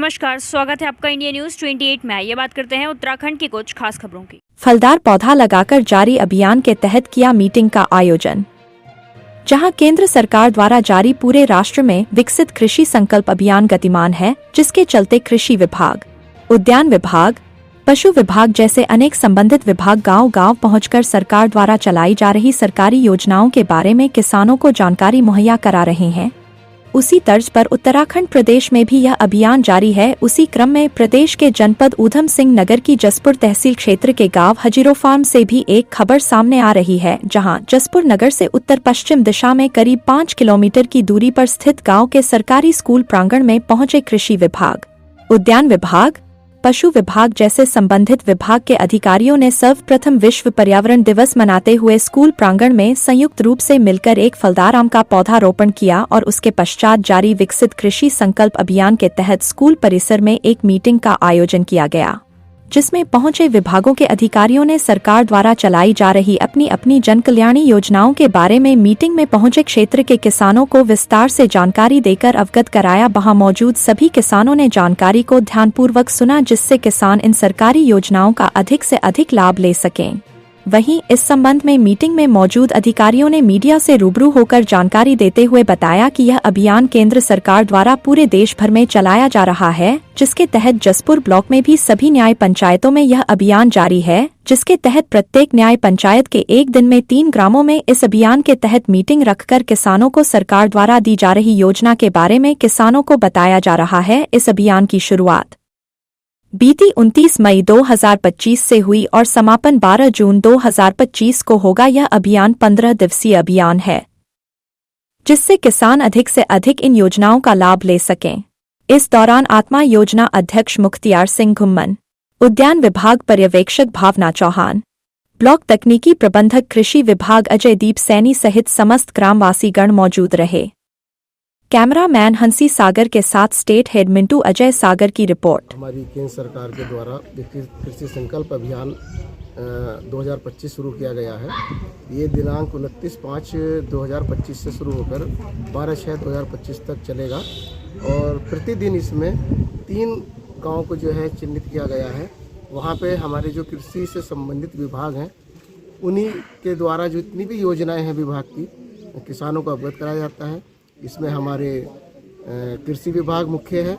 नमस्कार, स्वागत है आपका इंडिया न्यूज 28 में। ये बात करते हैं उत्तराखंड की कुछ खास खबरों की। फलदार पौधा लगाकर जारी अभियान के तहत किया मीटिंग का आयोजन। जहां केंद्र सरकार द्वारा जारी पूरे राष्ट्र में विकसित कृषि संकल्प अभियान गतिमान है, जिसके चलते कृषि विभाग, उद्यान विभाग, पशु विभाग जैसे अनेक संबंधित विभाग गांव-गांव पहुंचकर सरकार द्वारा चलाई जा रही सरकारी योजनाओं के बारे में किसानों को जानकारी मुहैया करा रहे हैं। उसी तर्ज पर उत्तराखंड प्रदेश में भी यह अभियान जारी है। उसी क्रम में प्रदेश के जनपद ऊधम सिंह नगर की जसपुर तहसील क्षेत्र के गांव हजीरो फार्म से भी एक खबर सामने आ रही है, जहां जसपुर नगर से उत्तर पश्चिम दिशा में करीब 5 किलोमीटर की दूरी पर स्थित गांव के सरकारी स्कूल प्रांगण में पहुंचे कृषि विभाग, उद्यान विभाग, पशु विभाग जैसे संबंधित विभाग के अधिकारियों ने सर्वप्रथम विश्व पर्यावरण दिवस मनाते हुए स्कूल प्रांगण में संयुक्त रूप से मिलकर एक फलदार आम का पौधा रोपण किया और उसके पश्चात जारी विकसित कृषि संकल्प अभियान के तहत स्कूल परिसर में एक मीटिंग का आयोजन किया गया, जिसमें पहुंचे विभागों के अधिकारियों ने सरकार द्वारा चलाई जा रही अपनी अपनी जनकल्याणी योजनाओं के बारे में मीटिंग में पहुंचे क्षेत्र के किसानों को विस्तार से जानकारी देकर अवगत कराया। वहां मौजूद सभी किसानों ने जानकारी को ध्यानपूर्वक सुना, जिससे किसान इन सरकारी योजनाओं का अधिक से अधिक लाभ ले सकें। वहीं इस संबंध में मीटिंग में मौजूद अधिकारियों ने मीडिया से रूबरू होकर जानकारी देते हुए बताया कि यह अभियान केंद्र सरकार द्वारा पूरे देश भर में चलाया जा रहा है, जिसके तहत जसपुर ब्लॉक में भी सभी न्याय पंचायतों में यह अभियान जारी है, जिसके तहत प्रत्येक न्याय पंचायत के एक दिन में 3 ग्रामों में इस अभियान के तहत मीटिंग रखकर किसानों को सरकार द्वारा दी जा रही योजना के बारे में किसानों को बताया जा रहा है। इस अभियान की शुरुआत बीती 29 मई 2025 से हुई और समापन 12 जून 2025 को होगा। यह अभियान 15 दिवसीय अभियान है, जिससे किसान अधिक से अधिक इन योजनाओं का लाभ ले सकें। इस दौरान आत्मा योजना अध्यक्ष मुख्तियार सिंह घुम्मन, उद्यान विभाग पर्यवेक्षक भावना चौहान, ब्लॉक तकनीकी प्रबंधक कृषि विभाग अजय दीप सैनी सहित समस्त ग्रामवासीगण मौजूद रहे। कैमरामैन हंसी सागर के साथ स्टेट हेड मिंटू अजय सागर की रिपोर्ट। हमारी केंद्र सरकार के द्वारा विकसित कृषि संकल्प अभियान 2025 शुरू किया गया है। ये दिनांक 29/5/2025 से शुरू होकर 12/6/2025 तक चलेगा और प्रतिदिन इसमें 3 गाँव को जो है चिन्हित किया गया है। वहाँ पे हमारे जो कृषि से संबंधित विभाग हैं, उन्हीं के द्वारा जो जितनी भी योजनाएं हैं विभाग की, किसानों को अवगत कराया जाता है। इसमें हमारे कृषि विभाग मुख्य है,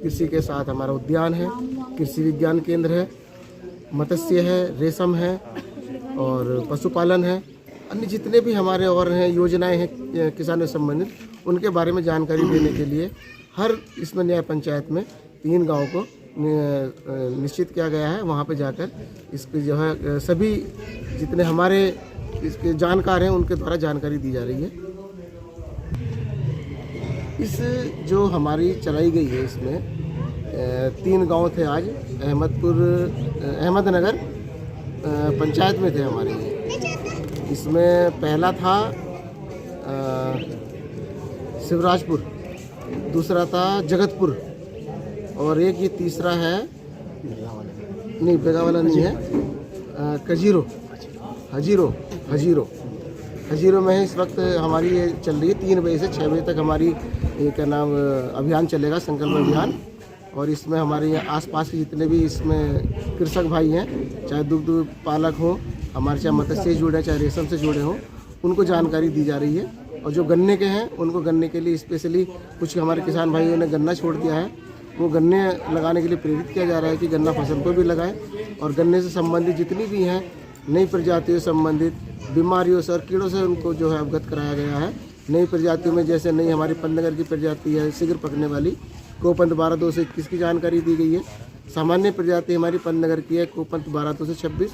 कृषि के साथ हमारा उद्यान है, कृषि विज्ञान केंद्र है, मत्स्य है, रेशम है और पशुपालन है। अन्य जितने भी हमारे और हैं योजनाएं हैं किसानों से संबंधित, उनके बारे में जानकारी देने के लिए हर इसमें न्याय पंचायत में 3 गाँव को निश्चित किया गया है। वहाँ पे जाकर इसकी जो है सभी जितने हमारे इसके जानकार हैं उनके द्वारा जानकारी दी जा रही है। इस जो हमारी चलाई गई है इसमें 3 गांव थे आज अहमदनगर पंचायत में थे हमारे ये। इसमें पहला था शिवराजपुर, दूसरा था जगतपुर और एक ये तीसरा है, नहीं बेगावाला नहीं है, हजीरो में इस वक्त हमारी ये चल रही है। 3 बजे से 6 बजे तक हमारी ये क्या नाम अभियान चलेगा, संकल्प अभियान। और इसमें हमारे यहाँ आसपास के जितने भी इसमें कृषक भाई हैं, चाहे दुग्ध पालक हो, हमारे चाहे मत्स्य से जुड़े, चाहे रेशम से जुड़े हों, उनको जानकारी दी जा रही है। और जो गन्ने के हैं उनको गन्ने के लिए स्पेशली कुछ हमारे किसान भाइयों ने गन्ना छोड़ दिया है, वो गन्ने लगाने के लिए प्रेरित किया जा रहा है कि गन्ना फसल को भी लगाएं। और गन्ने से संबंधित जितनी भी हैं नई प्रजातियों से संबंधित बीमारियों से और कीड़ों से उनको जो है अवगत कराया गया है। नई प्रजातियों में जैसे नई हमारी पंतनगर की प्रजाति है शीघ्र पकने वाली कोपंत 12-221 की जानकारी दी गई है। सामान्य प्रजाति हमारी पंतनगर की है कोपंत 12-226,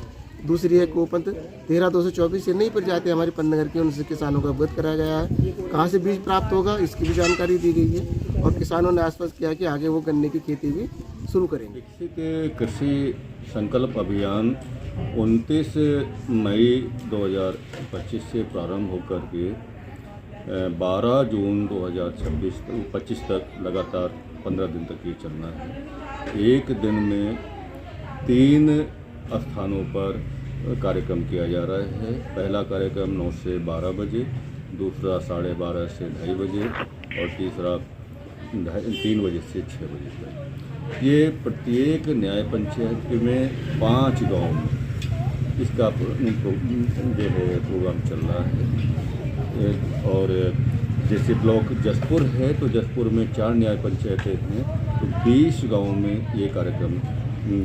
दूसरी है कोपंत 13-224। ये नई प्रजाति हमारी पंतनगर की, उनसे किसानों को अवगत कराया गया है। कहाँ से बीज प्राप्त होगा इसकी भी जानकारी दी गई है और किसानों ने आश्वस्त किया कि आगे वो गन्ने की खेती भी शुरू करेंगे। विकसित कृषि संकल्प अभियान 29 मई 2025 से प्रारंभ होकर के 12 जून 2025 तक लगातार 15 दिन तक ये चलना है। एक दिन में 3 स्थानों पर कार्यक्रम किया जा रहा है। पहला कार्यक्रम 9 से 12 बजे, दूसरा 12:30 से 2:30 बजे और तीसरा 3 बजे से 6 बजे तक। ये प्रत्येक न्याय पंचायत में 5 गांव में इसका जो है प्रोग्राम चल रहा है। और जैसे ब्लॉक जसपुर है तो जसपुर में 4 न्याय पंचायतें हैं, तो 20 गाँव में ये कार्यक्रम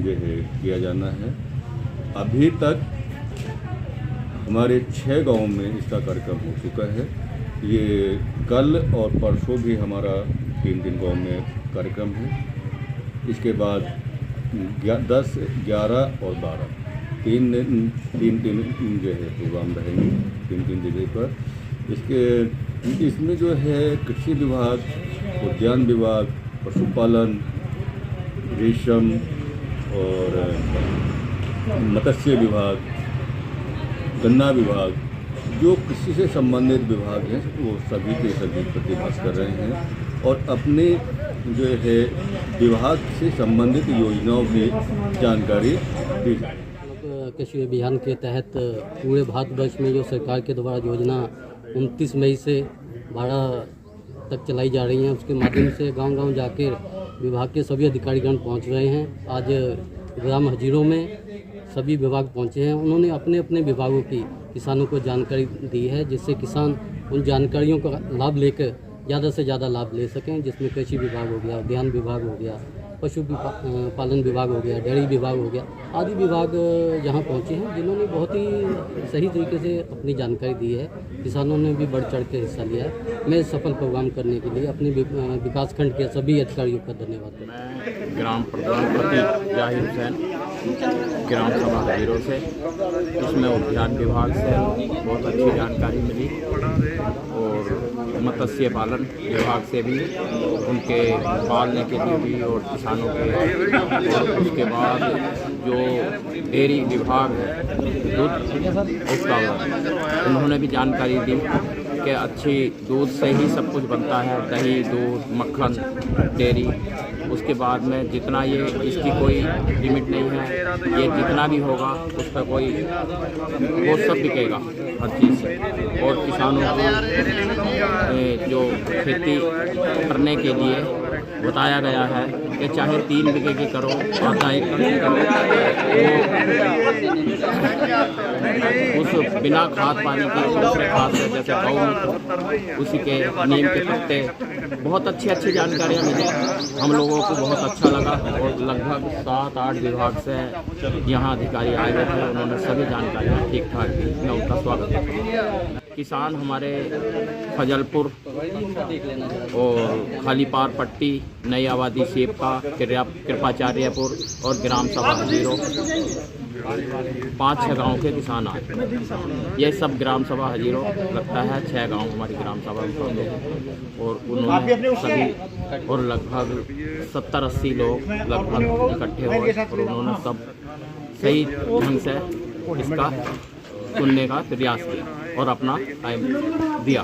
जो है किया जाना है। अभी तक हमारे 6 गाँव में इसका कार्यक्रम हो चुका है। ये कल और परसों भी हमारा 3 गाँव में कार्यक्रम है। इसके बाद 10, 11 और 12 तीन जो है प्रोग्राम रहेंगे 3 जगह पर। इसमें जो है कृषि विभाग, उद्यान विभाग, पशुपालन, रेशम और मत्स्य विभाग, गन्ना विभाग, जो कृषि से संबंधित विभाग हैं वो सभी के सभी प्रतिभाग कर रहे हैं और अपने जो है विभाग से संबंधित योजनाओं की जानकारी दी जाए। कृषि अभियान के तहत पूरे भारतवर्ष में जो सरकार के द्वारा योजना 29 मई से 12 तक चलाई जा रही हैं, उसके माध्यम से गांव-गांव जाकर विभाग के सभी अधिकारीगण पहुंच रहे हैं। आज ग्राम हजीरों में सभी विभाग पहुंचे हैं। उन्होंने अपने अपने विभागों की किसानों को जानकारी दी है, जिससे किसान उन जानकारियों का लाभ लेकर ज़्यादा से ज़्यादा लाभ ले सकें, जिसमें कृषि विभाग हो गया, उद्यान विभाग हो गया, पशु पालन विभाग हो गया, डेयरी विभाग हो गया, आदि विभाग यहाँ पहुँचे हैं, जिन्होंने बहुत ही सही तरीके से अपनी जानकारी दी है। किसानों ने भी बढ़ चढ़ के हिस्सा लिया है। मैं सफल प्रोग्राम करने के लिए अपने विकासखंड के सभी अधिकारियों का धन्यवाद करता हूँ। मैं ग्राम प्रधान पति जाहिर हुसैन, ग्राम सभा हजीरों से, इसमें उद्यान विभाग से बहुत अच्छी जानकारी मिली और मत्स्य पालन विभाग से भी, उनके पालने के लिए भी और किसानों के, और उसके बाद जो डेयरी विभाग है दूध उसका उन्होंने भी जानकारी दी कि अच्छी दूध से ही सब कुछ बनता है, दही, दूध, मक्खन, डेयरी। उसके बाद में जितना ये इसकी कोई लिमिट नहीं है, ये जितना भी होगा उसका कोई वो सब बिकेगा हर चीज़ से। और किसानों को जो खेती करने के लिए बताया गया है कि चाहे 3 बीघे की करो, आधा एकड़ की करो, उस बिना खाद पानी के दूसरे खाद से, जैसे गौमूत्र, उसी के नीम के पत्ते, बहुत अच्छी जानकारियाँ मिली। हम लोगों को बहुत अच्छा लगा और लगभग 7-8 विभाग से यहाँ अधिकारी आए हुए थे, उन्होंने सभी जानकारियाँ ठीक ठाक दी। मैं उनका स्वागत करता हूँ। किसान हमारे फजलपुर और खालीपार पट्टी, नई आबादी सेपका, कृपाचार्यपुर और ग्राम सभा हजीरों, 5-6 गाँव के किसान आए। ये सब ग्राम सभा हजीरों लगता है 6 गांव हमारी ग्राम सभा में, और उन्होंने सभी और लगभग 70-80 लोग लगभग इकट्ठे हुए और उन्होंने सब सही ढंग से इसका सुनने का प्रयास किया और अपना टाइम दिया।